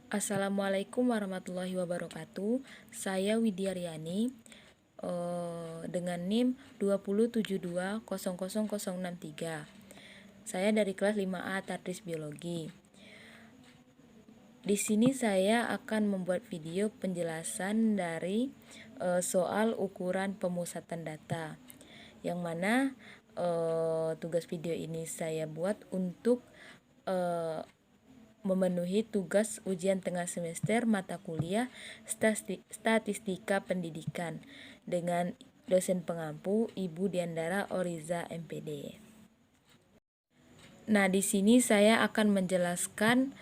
Assalamualaikum warahmatullahi wabarakatuh. Saya Widiaryani dengan NIM 207200063. Saya dari kelas 5A Tadris Biologi. Di sini saya akan membuat video penjelasan dari soal ukuran pemusatan data. Yang mana tugas video ini saya buat untuk memenuhi tugas ujian tengah semester mata kuliah Statistika Pendidikan dengan dosen pengampu Ibu Diandara Oriza MPD. Nah, di sini saya akan menjelaskan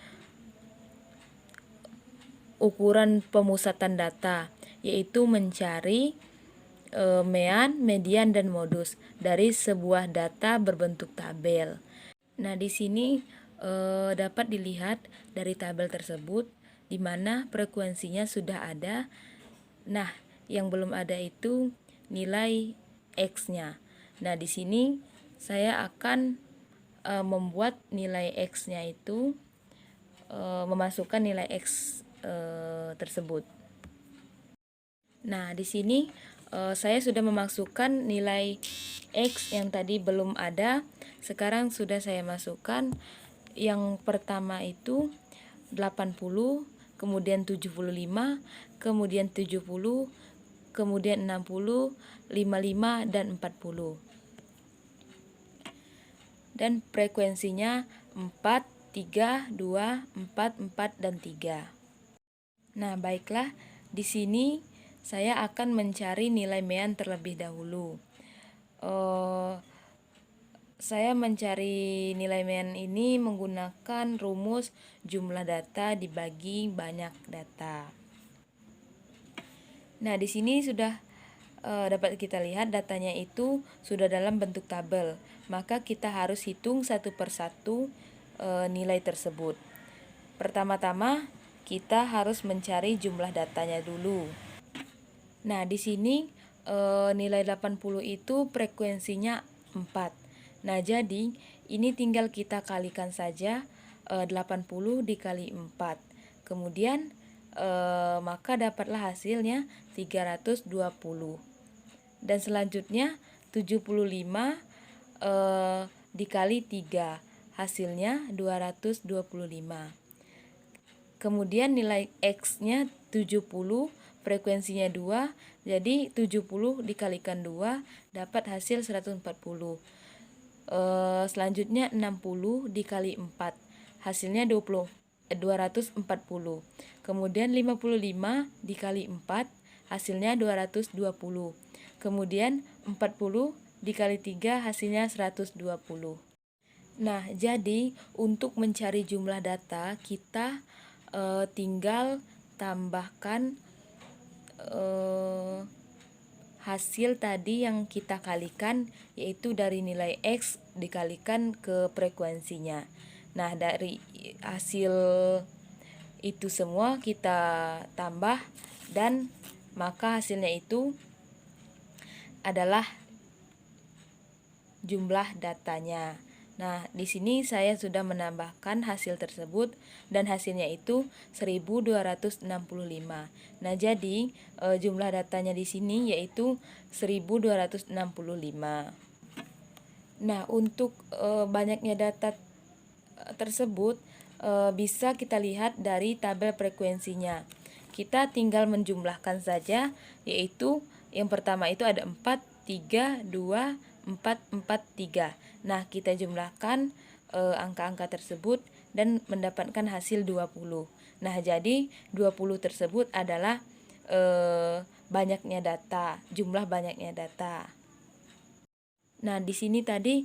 ukuran pemusatan data, yaitu mencari mean, median, dan modus dari sebuah data berbentuk tabel. Nah, di sini dapat dilihat dari tabel tersebut di mana frekuensinya sudah ada. Nah, yang belum ada itu nilai X-nya. Nah, di sini saya akan membuat nilai X-nya itu memasukkan nilai X tersebut. Nah, di sini saya sudah memasukkan nilai X yang tadi belum ada. Sekarang sudah saya masukkan. Yang pertama itu 80, kemudian 75, kemudian 70, kemudian 60, 55, dan 40. Dan frekuensinya 4, 3, 2, 4, 4, dan 3. Nah, baiklah, di sini saya akan mencari nilai mean terlebih dahulu. Saya mencari nilai mean ini menggunakan rumus jumlah data dibagi banyak data. Nah, di sini sudah dapat kita lihat datanya itu sudah dalam bentuk tabel. Maka kita harus hitung satu persatu nilai tersebut. Pertama-tama kita harus mencari jumlah datanya dulu. Nah, di sini nilai 80 itu frekuensinya 4. Nah, jadi ini tinggal kita kalikan saja 80 dikali 4. Kemudian maka dapatlah hasilnya 320. Dan selanjutnya 75 dikali 3. Hasilnya 225. Kemudian nilai X-nya 70, frekuensinya 2, jadi 70 dikalikan 2 dapat hasil 140. Selanjutnya 60 dikali 4, hasilnya 240. Kemudian 55 dikali 4, hasilnya 220. Kemudian 40 dikali 3, hasilnya 120. Nah, jadi untuk mencari jumlah data kita tinggal tambahkan hasil tadi yang kita kalikan, yaitu dari nilai X dikalikan ke frekuensinya. Nah, dari hasil itu semua kita tambah dan maka hasilnya itu adalah jumlah datanya. Nah, di sini saya sudah menambahkan hasil tersebut dan hasilnya itu 1265. Nah, jadi jumlah datanya di sini yaitu 1265. Nah, untuk banyaknya data tersebut bisa kita lihat dari tabel frekuensinya. Kita tinggal menjumlahkan saja, yaitu yang pertama itu ada 4, 3, 2, 4, 4, 3. Nah, kita jumlahkan angka-angka tersebut dan mendapatkan hasil 20. Nah, jadi 20 tersebut adalah banyaknya data, jumlah banyaknya data. Nah, di sini tadi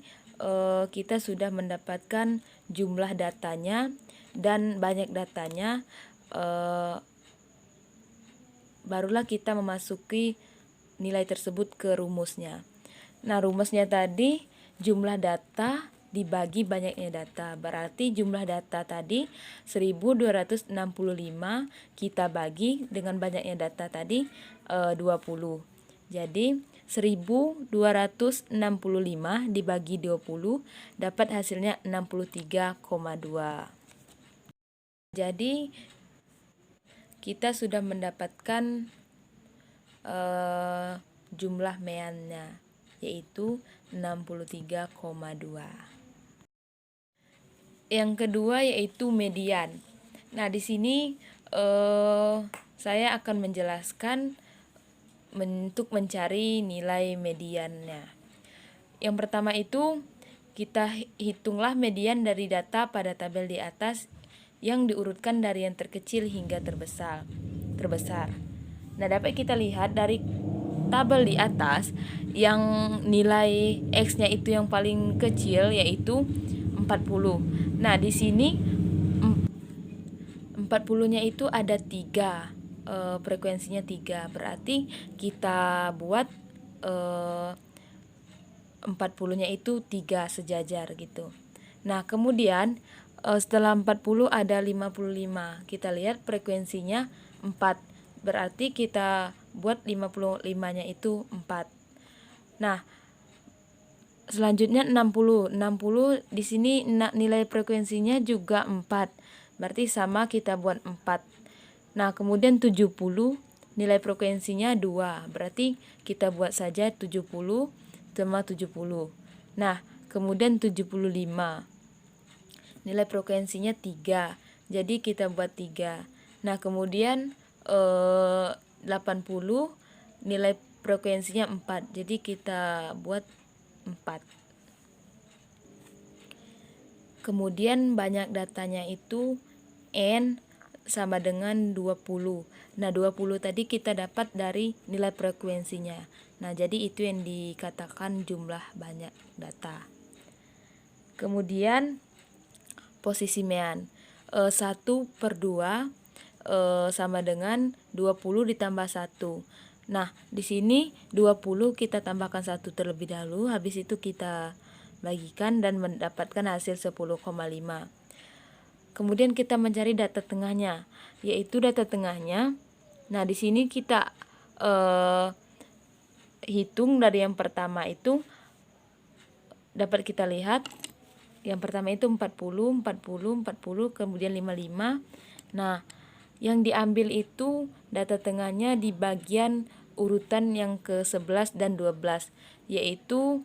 kita sudah mendapatkan jumlah datanya dan banyak datanya, barulah kita memasuki nilai tersebut ke rumusnya. Nah, rumusnya tadi jumlah data dibagi banyaknya data. Berarti jumlah data tadi 1265 kita bagi dengan banyaknya data tadi 20. Jadi 1265 dibagi 20 dapat hasilnya 63,2. Jadi kita sudah mendapatkan jumlah meannya, yaitu 63,2. Yang kedua yaitu median. Nah, di sini saya akan menjelaskan untuk mencari nilai mediannya. Yang pertama itu kita hitunglah median dari data pada tabel di atas yang diurutkan dari yang terkecil hingga terbesar. Nah, dapat kita lihat dari tabel di atas yang nilai X-nya itu yang paling kecil yaitu 40. Nah, di sini 40-nya itu ada 3, frekuensinya 3. Berarti kita buat 40-nya itu 3 sejajar gitu. Nah, kemudian setelah 40 ada 55. Kita lihat frekuensinya 4. Berarti kita buat 55-nya itu 4. Nah, selanjutnya 60. 60 di sini nilai frekuensinya juga 4. Berarti sama, kita buat 4. Nah, kemudian 70 nilai frekuensinya 2. Berarti kita buat saja 70 sama 70. Nah, kemudian 75 nilai frekuensinya 3. Jadi kita buat 3. Nah, kemudian 80 nilai frekuensinya 4. Jadi kita buat 4. Kemudian banyak datanya itu N sama dengan 20. Nah, 20 tadi kita dapat dari nilai frekuensinya. Nah, jadi itu yang dikatakan jumlah banyak data. Kemudian posisi mean. 1/2 sama dengan 20 ditambah 1. Nah, di sini 20 kita tambahkan 1 terlebih dahulu, habis itu kita bagikan dan mendapatkan hasil 10,5. Kemudian kita mencari data tengahnya, yaitu data tengahnya. Nah, di sini kita hitung dari yang pertama itu dapat kita lihat. Yang pertama itu 40, 40, 40, kemudian 55. Nah, yang diambil itu data tengahnya di bagian urutan yang ke-11 dan 12, yaitu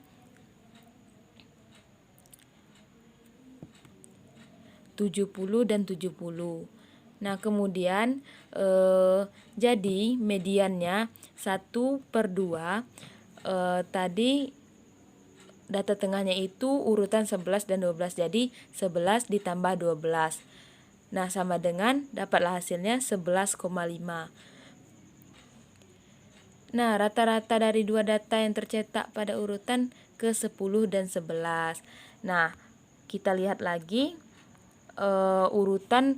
70 dan 70. Nah, kemudian jadi mediannya 1/2. Tadi data tengahnya itu urutan 11 dan 12. Jadi 11 ditambah 12. Nah, sama dengan dapatlah hasilnya 11,5. Nah, rata-rata dari dua data yang tercetak pada urutan ke-10 dan 11. Nah, kita lihat lagi urutan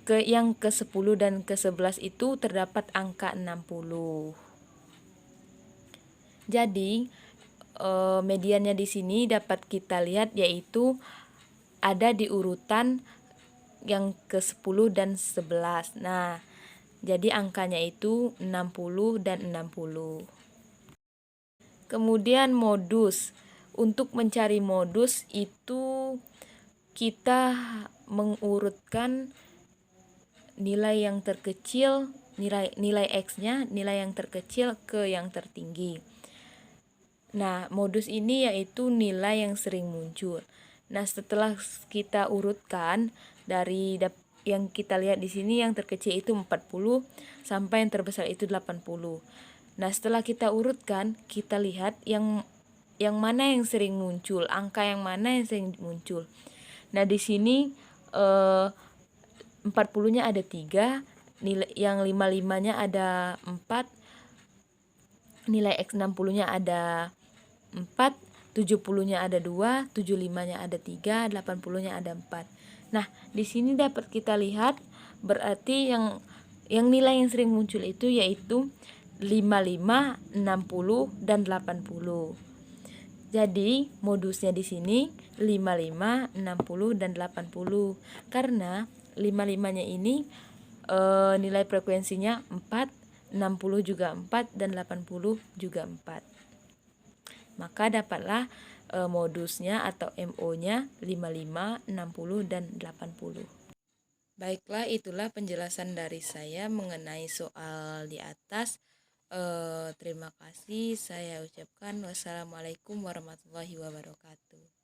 yang ke-10 dan ke-11 itu terdapat angka 60. Jadi, mediannya di sini dapat kita lihat yaitu ada di urutan yang ke-10 dan 11. Nah, jadi angkanya itu 60 dan 60. Kemudian modus. Untuk mencari modus itu kita mengurutkan nilai yang terkecil, nilai X-nya, nilai yang terkecil ke yang tertinggi. Nah, modus ini yaitu nilai yang sering muncul. Nah, setelah kita urutkan dari yang kita lihat di sini, yang terkecil itu 40 sampai yang terbesar itu 80. Nah, setelah kita urutkan, kita lihat yang mana yang sering muncul, angka yang mana yang sering muncul. Nah, di sini 40-nya ada 3, nilai yang 55-nya ada 4, nilai X 60-nya ada 4, 70-nya ada 2, 75-nya ada 3, 80-nya ada 4. Nah, di sini dapat kita lihat berarti yang nilai yang sering muncul itu yaitu 55, 60, dan 80. Jadi, modusnya di sini 55, 60, dan 80. Karena 55-nya ini nilai frekuensinya 4, 60 juga 4, dan 80 juga 4. Maka dapatlah modusnya atau MO-nya 55, 60, dan 80. Baiklah, itulah penjelasan dari saya mengenai soal di atas. Terima kasih saya ucapkan. Wassalamualaikum warahmatullahi wabarakatuh.